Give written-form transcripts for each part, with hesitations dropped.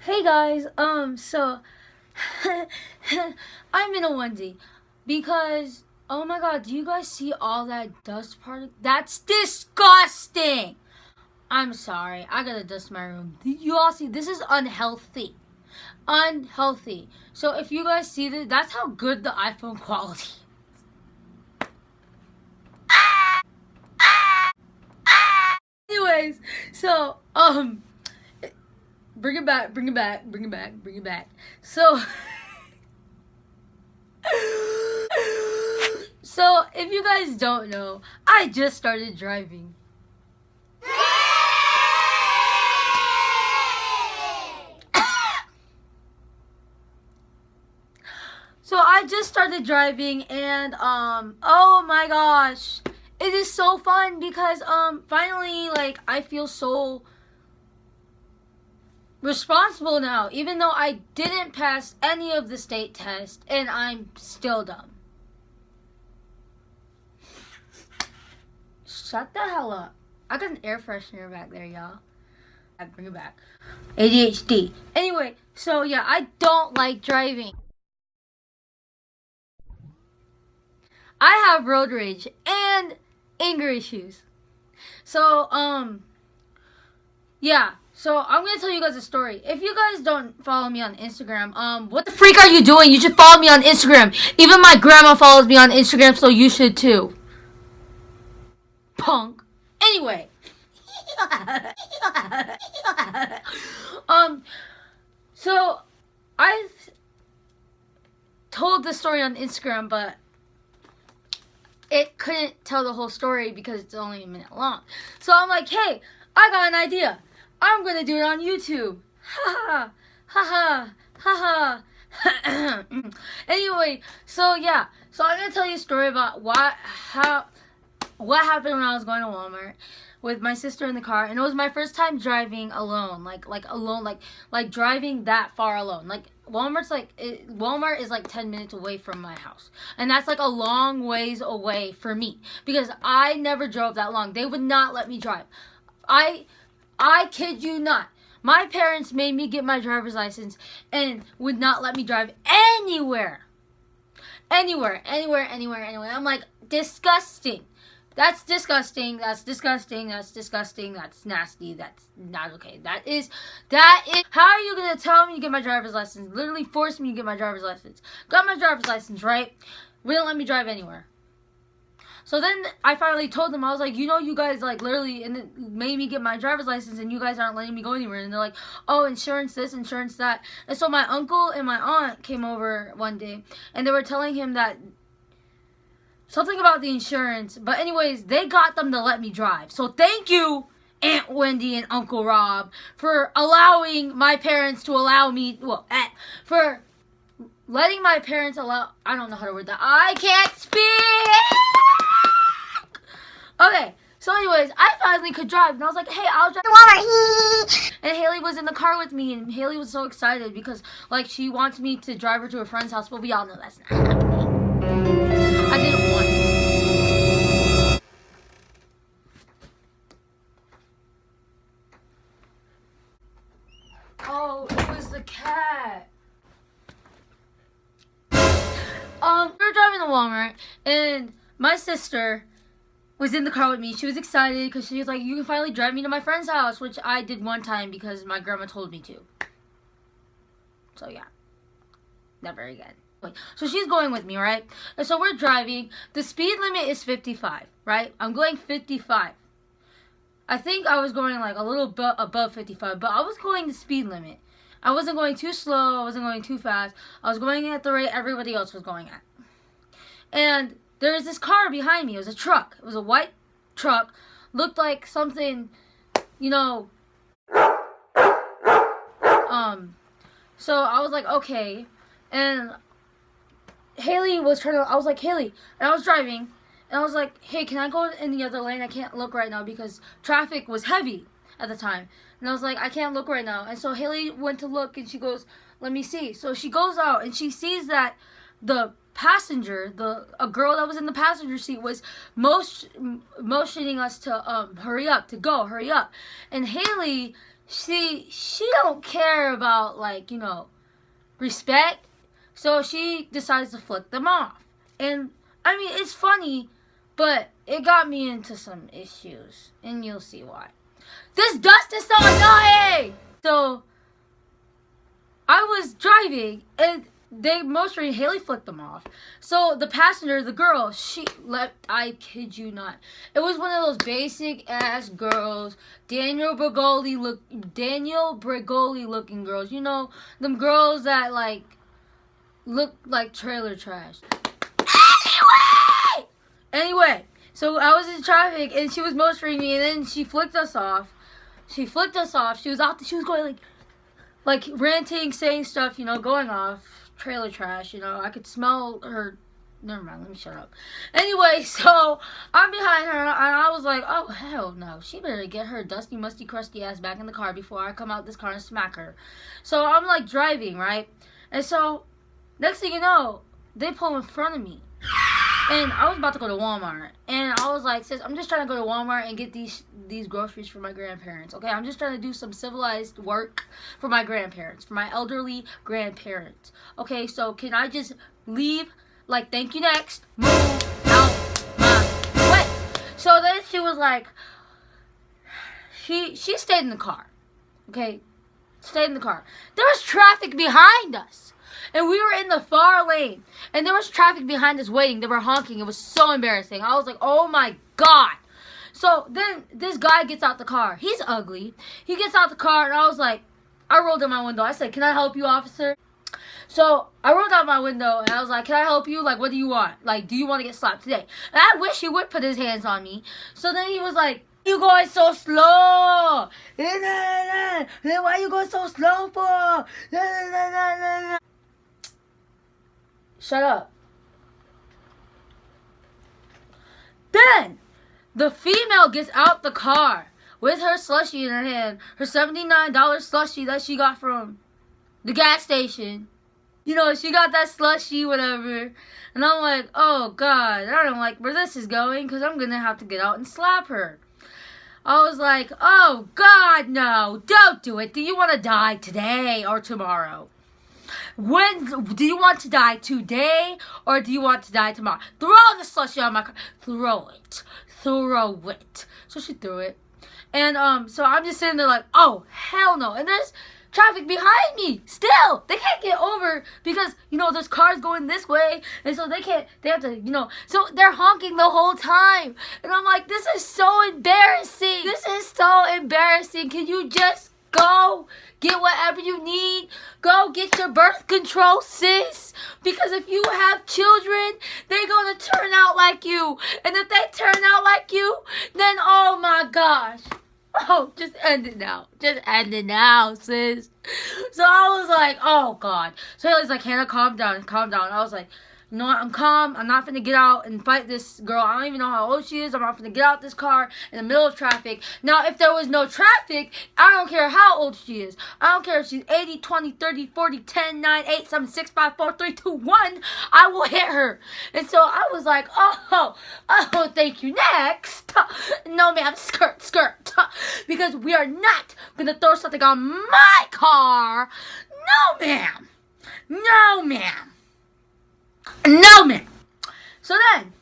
Hey guys, so I'm in a onesie because oh my god, do you guys see all that dust particle? That's disgusting. I'm sorry, I gotta dust my room. You all see this is unhealthy, unhealthy. So if you guys see this, that's how good the iPhone quality. Anyways, so bring it back, bring it back, bring it back, bring it back. So. So, if you guys don't know, I just started driving. So, I just started driving and oh my gosh. It is so fun because finally like I feel so responsible now, even though I didn't pass any of the state tests and I'm still dumb. Shut the hell up. I got an air freshener back there, y'all. I bring it back. ADHD. Anyway, so yeah, I don't like driving. I have road rage and anger issues. So, yeah. So I'm gonna tell you guys a story. If you guys don't follow me on Instagram, what the freak are you doing? You should follow me on Instagram. Even my grandma follows me on Instagram, so you should too. Punk. Anyway. So I've told the story on Instagram, but it couldn't tell the whole story because it's only a minute long. So I'm like, hey, I got an idea. I'm gonna do it on YouTube. Ha ha ha ha. Anyway, so yeah, so I'm gonna tell you a story about what happened when I was going to Walmart with my sister in the car, and it was my first time driving alone, like alone, like driving that far alone. Like Walmart is like 10 minutes away from my house, and that's like a long ways away for me because I never drove that long. They would not let me drive. I kid you not. My parents made me get my driver's license and would not let me drive anywhere. Anywhere. I'm like, disgusting. That's disgusting. That's disgusting. That's disgusting. That's nasty. That's not okay. That is. How are you gonna tell me to get my driver's license? Literally force me to get my driver's license. Got my driver's license, right? Wouldn't let me drive anywhere. So then I finally told them, I was like, you know, you guys like literally and it made me get my driver's license and you guys aren't letting me go anywhere. And they're like, oh, insurance this, insurance that. And so my uncle and my aunt came over one day and they were telling him that something about the insurance. But anyways, they got them to let me drive. So thank you, Aunt Wendy and Uncle Rob, for allowing my parents to allow me, for letting my parents allow, I don't know how to word that. I can't speak! Okay, so anyways, I finally could drive, and I was like, hey, I'll drive to Walmart. And Haley was in the car with me, and Haley was so excited because, like, she wants me to drive her to a friend's house, but we all know that's not happening. I didn't want it. Oh, it was the cat. We were driving to Walmart, and my sister was in the car with me. She was excited because she was like, you can finally drive me to my friend's house, which I did one time because my grandma told me to. So yeah, never again. So she's going with me, right? And so we're driving. The speed limit is 55, right? I'm going 55. I think I was going like a little bit above 55, but I was going the speed limit. I wasn't going too slow. I wasn't going too fast. I was going at the rate everybody else was going at. And there was this car behind me. It was a truck. It was a white truck. Looked like something, you know. So I was like, okay. And Haley was trying to, I was like, Haley. And I was driving. And I was like, hey, can I go in the other lane? I can't look right now because traffic was heavy at the time. And I was like, I can't look right now. And so Haley went to look and she goes, let me see. So she goes out and she sees that the passenger, a girl that was in the passenger seat was motioning us to hurry up, to go, hurry up. And Haley, she don't care about, like, respect. So she decides to flick them off. And I mean, it's funny, but it got me into some issues, and you'll see why. This dust is so annoying! So I was driving, and Haley flicked them off. So the passenger, the girl, I kid you not, it was one of those basic ass girls, Daniel Bregoli looking girls. You know, them girls that like look like trailer trash. Anyway, so I was in traffic, and she was motoring me, and then she flicked us off. She was going like ranting, saying stuff, going off. Trailer trash, I could smell her. Never mind, let me shut up. Anyway, so I'm behind her, and I was like, oh, hell no. She better get her dusty, musty, crusty ass back in the car before I come out this car and smack her. So I'm like driving, right? And so, next thing you know, they pull in front of me. And I was about to go to Walmart. And I was like, sis, I'm just trying to go to Walmart and get these groceries for my grandparents. Okay, I'm just trying to do some civilized work for my grandparents, for my elderly grandparents. Okay, so can I just leave? Like, thank you, next. Move out my way. So then she was like, she stayed in the car. Okay, stayed in the car. There was traffic behind us. And we were in the far lane. And there was traffic behind us waiting. They were honking. It was so embarrassing. I was like, oh my God. So then this guy gets out the car. He's ugly. He gets out the car, and I was like, I rolled down my window. I said, can I help you, officer? So I rolled out my window, and I was like, can I help you? Like, what do you want? Like, do you want to get slapped today? And I wish he would put his hands on me. So then he was like, you going so slow? Then why you going so slow for? Shut up. Then the female gets out the car with her slushie in her hand, her $79 slushie that she got from the gas station. She got that slushie, whatever. And I'm like, oh God, I don't like where this is going, because I'm going to have to get out and slap her. I was like, oh God, no, don't do it. Do you want to die today or tomorrow? When do you want to die, today or do you want to die tomorrow? Throw the slushie on my car. Throw it. So she threw it. And so I'm just sitting there like, oh, hell no. And there's traffic behind me still. They can't get over because, there's cars going this way. And so they have to, so they're honking the whole time. And I'm like, this is so embarrassing. Can you just go get whatever you need? Go get your birth control, sis. Because if you have children, they're going to turn out like you. And if they turn out like you, then oh my gosh. Oh, just end it now. Just end it now, sis. So I was like, oh God. So Haley's like, Hannah, calm down. I was like, you know what? I'm calm. I'm not finna get out and fight this girl. I don't even know how old she is. I'm not finna get out this car in the middle of traffic. Now, if there was no traffic, I don't care how old she is. I don't care if she's 80, 20, 30, 40, 10, 9, 8, 7, 6, 5, 4, 3, 2, 1. I will hit her. And so I was like, oh, thank you. Next. No, ma'am. Skirt. Because we are not gonna throw something on my car. No, ma'am. No, man. So then,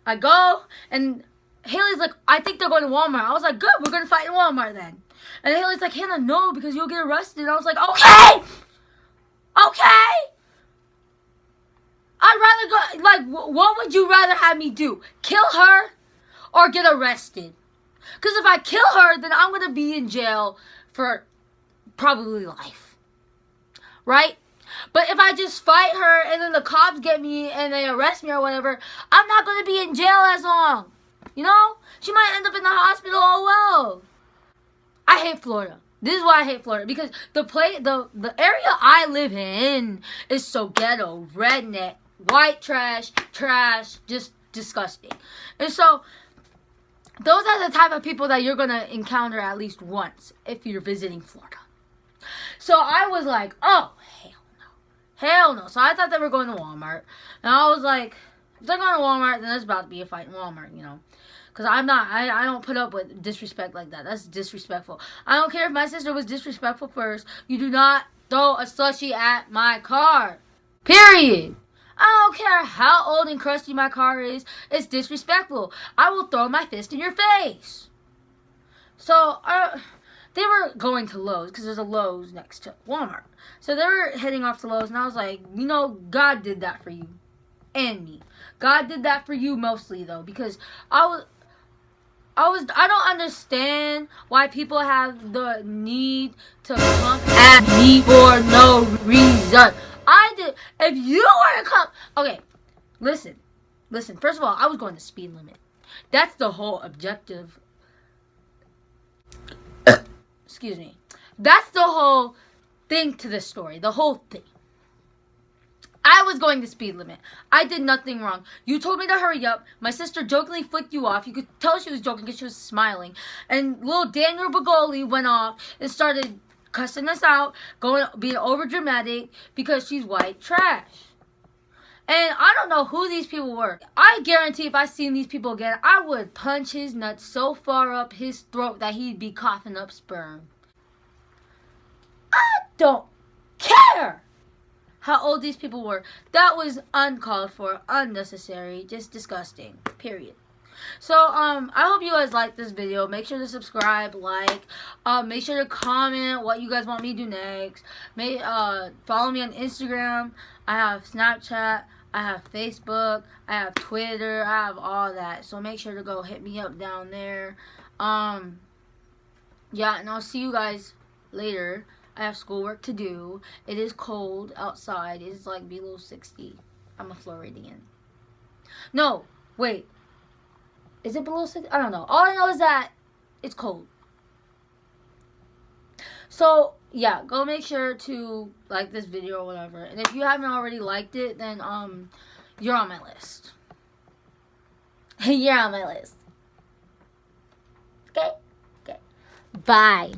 I go, and Haley's like, I think they're going to Walmart. I was like, good, we're going to fight in Walmart then. And Haley's like, Hannah, no, because you'll get arrested. And I was like, okay. I'd rather go, like, what would you rather have me do? Kill her or get arrested? Because if I kill her, then I'm going to be in jail for probably life. Right? But if I just fight her and then the cops get me and they arrest me or whatever, I'm not going to be in jail as long. She might end up in the hospital. Oh well. I hate Florida. This is why I hate Florida. Because the area I live in is so ghetto, redneck, white trash, just disgusting. And so those are the type of people that you're going to encounter at least once if you're visiting Florida. So I was like, oh, hell no. So I thought they were going to Walmart. And I was like, If they're going to Walmart, then there's about to be a fight in Walmart, you know. Because I don't put up with disrespect like that. That's disrespectful. I don't care if my sister was disrespectful first. You do not throw a slushie at my car. Period. I don't care how old and crusty my car is. It's disrespectful. I will throw my fist in your face. So, they were going to Lowe's because there's a Lowe's next to Walmart. So they were heading off to Lowe's, and I was like, you know, God did that for you and me. God did that for you mostly, though, because I don't understand why people have the need to come at me for no reason. If you were to come, okay, listen. First of all, I was going the speed limit. That's the whole objective. Excuse me. That's the whole thing to this story. The whole thing. I was going the speed limit. I did nothing wrong. You told me to hurry up. My sister jokingly flicked you off. You could tell she was joking because she was smiling. And little Daniel Bagoli went off and started cussing us out, being over dramatic because she's white trash. And I don't know who these people were. I guarantee if I seen these people again, I would punch his nuts so far up his throat that he'd be coughing up sperm. I don't care how old these people were. That was uncalled for, unnecessary, just disgusting. Period. So, I hope you guys like this video. Make sure to subscribe, like, make sure to comment what you guys want me to do next. Follow me on Instagram. I have Snapchat. I have Facebook. I have Twitter. I have all that. So make sure to go hit me up down there. Yeah, and I'll see you guys later. I have schoolwork to do. It is cold outside. It's like below 60. I'm a Floridian. No, wait. Is it below 60? I don't know. All I know is that it's cold. So, yeah, go make sure to like this video or whatever. And if you haven't already liked it, then you're on my list. You're on my list. Okay? Okay. Bye.